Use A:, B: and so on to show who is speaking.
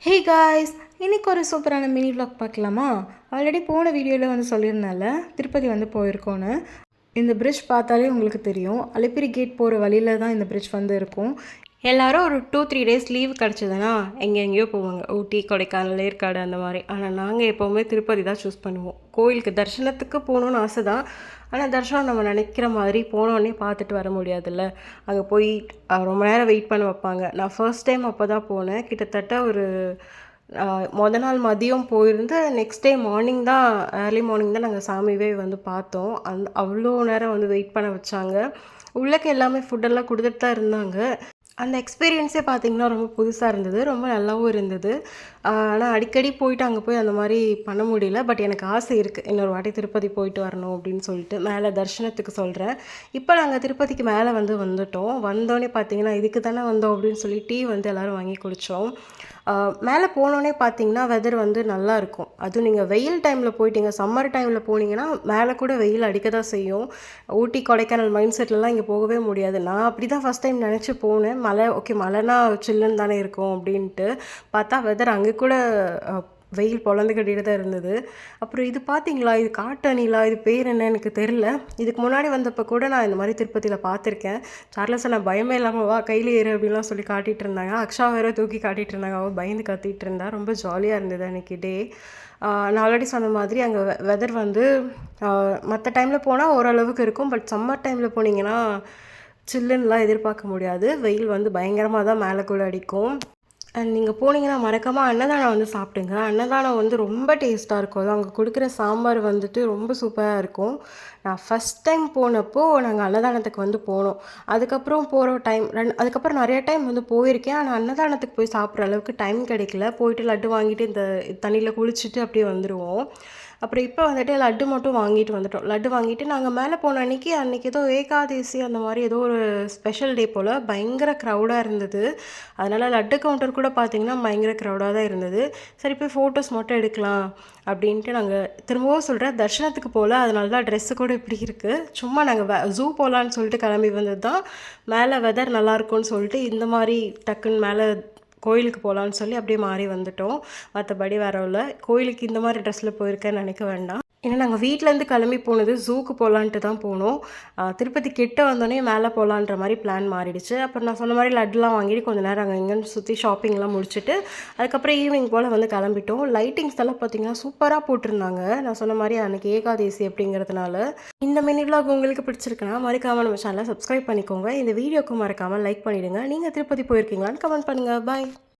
A: Hey guys, இன்னைக்கு ஒரு சூப்பரான மினி vlog பார்க்கலாமா? ஆல்ரெடி போன வீடியோவில் வந்து சொல்லியிருந்தால திருப்பதி வந்து போயிருக்கோன்னு. இந்த பிரிட்ஜ் பார்த்தாலே உங்களுக்கு தெரியும். அலிப்பிரி கேட் போகிற வழியில் தான் இந்த பிரிட்ஜ் வந்து இருக்கும். எல்லாரும் ஒரு 2-3 டேஸ் லீவ் கிடச்சிதுன்னா எங்கெங்கேயோ போவாங்க. ஊட்டி, கொடைக்கானல், ஏற்காடு அந்த மாதிரி. ஆனால் நாங்கள் எப்போவுமே திருப்பதி தான் சூஸ் பண்ணுவோம். கோயிலுக்கு தரிசனத்துக்கு போகணுன்னு ஆசை தான். ஆனால் தரிசனம் நம்ம நினைக்கிற மாதிரி போனோடனே பார்த்துட்டு வர முடியாதுல்ல. அங்கே போய் ரொம்ப நேரம் வெயிட் பண்ண வைப்பாங்க. நான் ஃபர்ஸ்ட் டைம் அப்போ தான் போனேன். கிட்டத்தட்ட ஒரு மொதல் நாள் மதியம் போயிருந்து நெக்ஸ்ட் டே மார்னிங் தான், ஏர்லி மார்னிங் தான் நாங்கள் சாமியவே வந்து பார்த்தோம். அவ்வளோ நேரம் வந்து வெயிட் பண்ண வச்சாங்க. உள்ளக்க எல்லாமே ஃபுட்டெல்லாம் கொடுத்துட்டு தான் இருந்தாங்க. அந்த எக்ஸ்பீரியன்ஸே பார்த்தீங்கன்னா ரொம்ப புதுசாக இருந்தது. ரொம்ப நல்லாவும் இருந்தது. ஆனால் அடிக்கடி போயிட்டு அங்கே போய் அந்த மாதிரி பண்ண முடியல. பட் எனக்கு ஆசை இருக்குது. இன்னொரு வாட்டி திருப்பதி போயிட்டு வரணும் அப்படின்னு சொல்லிட்டு. மேலே தரிசனத்துக்கு சொல்கிறேன். இப்போ நாங்கள் திருப்பதிக்கு மேலே வந்துட்டோம். வந்தோடனே பார்த்தீங்கன்னா இதுக்கு தானே வந்தோம் அப்படின்னு சொல்லி டீ வந்து எல்லோரும் வாங்கி குடித்தோம். மேலே போனோடனே பார்த்தீங்கன்னா வெதர் வந்து நல்லாயிருக்கும். அதுவும் நீங்கள் வெயில் டைமில் போயிட்டீங்க, சம்மர் டைமில் போனீங்கன்னா மேலே கூட வெயில் அடிக்க தான் செய்யும். ஊட்டி, கொடைக்கானல் மைண்ட் செட்லலாம் இங்கே போகவே முடியாது. நான் அப்படி தான் ஃபஸ்ட் டைம் நினச்சி போனேன். மழை ஓகே, மழைனா சில்லுன்னு தானே இருக்கும் அப்படின்ட்டு பார்த்தா வெதர் அங்கே கூட வெயில் பொழந்துக்கிட்டே தான் இருந்தது. அப்புறம் இது பார்த்தீங்களா, இது காட்டு அணிலா, இது பேர் என்ன எனக்கு தெரில. இதுக்கு முன்னாடி வந்தப்போ கூட நான் இந்த மாதிரி திருப்பதியில் பார்த்துருக்கேன். சார்லஸ் நான் பயமே இல்லாமல் வா கையில் ஏறு அப்படின்லாம் சொல்லி காட்டிகிட்டு இருந்தாங்க. அக்ஷா வேறு தூக்கி காட்டிகிட்டு இருந்தாங்க. அவள் பயந்து கத்திகிட்டு இருந்தா. ரொம்ப ஜாலியாக இருந்தது அன்றைக்கி டே. நான் ஆல்ரெடி சொன்ன மாதிரி அங்கே வெதர் வந்து மற்ற டைமில் போனால் ஓரளவுக்கு இருக்கும். பட் சம்மர் டைமில் போனீங்கன்னா சில்லுன்னுலாம் எதிர்பார்க்க முடியாது. வெயில் வந்து பயங்கரமாக தான் மேலே கூட அடிக்கும். அண்ட் நீங்கள் போனீங்கன்னா மறக்காமல் அன்னதானம் வந்து சாப்பிடுங்க. அன்னதானம் வந்து ரொம்ப டேஸ்ட்டாக இருக்கும். அது அவங்க கொடுக்குற சாம்பார் வந்துட்டு ரொம்ப சூப்பராக இருக்கும். நான் ஃபஸ்ட் டைம் போனப்போ நாங்கள் அன்னதானத்துக்கு வந்து போனோம். அதுக்கப்புறம் போகிற டைம் அதுக்கப்புறம் நிறைய டைம் வந்து போயிருக்கேன். ஆனால் அன்னதானத்துக்கு போய் சாப்பிட்ற அளவுக்கு டைம் கிடைக்கல. போயிட்டு லட்டு வாங்கிட்டு இந்த தண்ணியில் குளிச்சுட்டு அப்படியே வந்துடுவோம். அப்புறம் இப்போ வந்துட்டு லட்டு மட்டும் வாங்கிட்டு வந்துட்டோம். லட்டு வாங்கிட்டு நாங்கள் மேலே போன அன்றைக்கி ஏதோ ஏகாதசி அந்த மாதிரி ஏதோ ஒரு ஸ்பெஷல் டே போல் பயங்கர க்ரௌடாக இருந்தது. அதனால் லட்டு கவுண்டர் கூட பார்த்திங்கன்னா பயங்கர க்ரௌடாக தான் இருந்தது. சரி போய் ஃபோட்டோஸ் மட்டும் எடுக்கலாம் அப்படின்ட்டு நாங்கள் திரும்பவும் சொல்கிறேன், தர்ஷனத்துக்கு போகல. அதனால தான் ட்ரெஸ்ஸு கூட இப்படி இருக்குது. சும்மா நாங்கள் ஜூ போகலான்னு சொல்லிட்டு கிளம்பி வந்தது தான். மேலே வெதர் நல்லாயிருக்கும்னு சொல்லிட்டு இந்த மாதிரி டக்குன்னு மேலே கோயிலுக்கு போகலான்னு சொல்லி அப்படியே மாறி வந்துட்டோம். மற்றபடி வேற இல்லை. கோயிலுக்கு இந்த மாதிரி ட்ரெஸ்ஸில் போயிருக்கேன்னு நினைக்க வேண்டாம். ஏன்னா நாங்கள் வீட்டிலேருந்து கிளம்பி போனது ஜூக்கு போகலான்ட்டு தான் போனோம். திருப்பதி கிட்ட வந்தோடனே மேலே போகலான்ற மாதிரி பிளான் மாறிடுச்சு. அப்புறம் நான் சொன்ன மாதிரி லட்டுலாம் வாங்கிட்டு கொஞ்சம் நேரம் அங்கே இங்கேன்னு சுற்றி ஷாப்பிங்லாம் முடிச்சுட்டு அதுக்கப்புறம் ஈவினிங் போல் வந்து கிளம்பிட்டோம். லைட்டிங்ஸ் எல்லாம் பார்த்தீங்கன்னா சூப்பராக போட்டிருந்தாங்க. நான் சொன்ன மாதிரி அன்றைக்கி ஏகாதசி அப்படிங்கிறதுனால. இந்த மினி vlog உங்களுக்கு பிடிச்சிருக்குன்னா மறக்காமல் நம்ம சேனலை சப்ஸ்கிரைப் பண்ணிக்கோங்க. இந்த வீடியோக்கு மறக்காமல் லைக் பண்ணிவிடுங்க. நீங்கள் திருப்பதி போயிருக்கீங்களான்னு கமெண்ட் பண்ணுங்கள். பாய்.